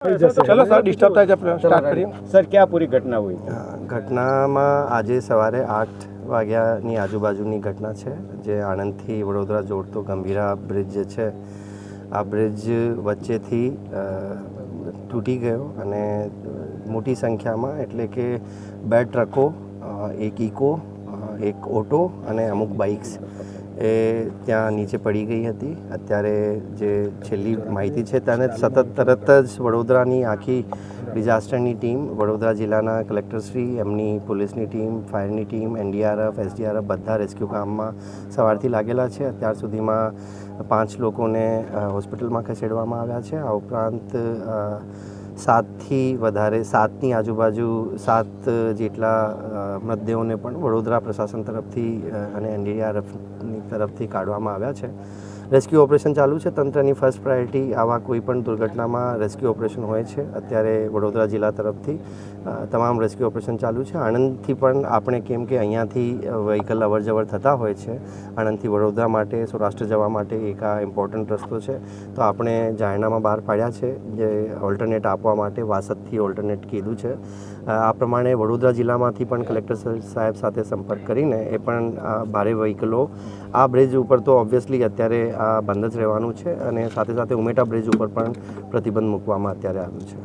चलो sir disturb था जब स्टार्ट करिए सर क्या पूरी घटना हुई? ઘટનામાં આજે સવારે 8 વાગ્યાની આજુબાજુની ઘટના છે, જે આણંદથી વડોદરા જોડતો ગંભીરા બ્રિજ જે છે, આ બ્રિજ વચ્ચેથી તૂટી ગયો અને મોટી સંખ્યામાં એટલે કે 2 ટ્રકો, એક ઇકો, એક ઓટો અને અમુક બાઇક્સ એ ત્યાં નીચે પડી ગઈ હતી. અત્યારે જે છેલ્લી માહિતી છે તેને તરત જ વડોદરાની આખી ડિઝાસ્ટરની ટીમ, વડોદરા જિલ્લાના કલેક્ટરશ્રી, એમની પોલીસની ટીમ, ફાયરની ટીમ, NDRF, SDRF બધા રેસ્ક્યુ કામમાં સવારથી લાગેલા છે. અત્યાર સુધીમાં 5 લોકોને હોસ્પિટલમાં ખસેડવામાં આવ્યા છે. આ ઉપરાંત 7ની આજુબાજુ 7 જેટલા મૃતદેહોને પણ વડોદરા પ્રશાસન તરફથી અને NDRFની તરફથી કાઢવામાં આવ્યા છે. રેસ્ક્યુ ઓપરેશન ચાલુ છે. તંત્રની ફર્સ્ટ પ્રાયોરિટી આવા કોઈ પણ દુર્ઘટનામાં રેસ્ક્યુ ઓપરેશન હોય છે. અત્યારે વડોદરા જિલ્લા તરફથી તમામ રેસ્ક્યુ ઓપરેશન ચાલુ છે. આણંદથી પણ આપણે, કેમ કે અહીંયાથી વ્હીકલ અવર જવર થતા હોય છે, આણંદથી વડોદરા માટે, સૌરાષ્ટ્ર જવા માટે એક આ ઇમ્પોર્ટન્ટ રસ્તો છે, તો આપણે જાહેરનામા બહાર પાડ્યા છે જે ઓલ્ટરનેટ આપવા માટે, વાસદથી ઓલ્ટરનેટ કીધું છે. આ પ્રમાણે વડોદરા જિલ્લામાંથી પણ કલેક્ટર સાહેબ સાથે સંપર્ક કરીને એ પણ ભારે વ્હીકલો આ બ્રિજ ઉપર તો ઓબ્વિયસલી અત્યારે આ બંધ જ રહેવાનું છે અને સાથે સાથે ઉમેટા બ્રિજ ઉપર પણ પ્રતિબંધ મૂકવામાં અત્યારે આવ્યું છે.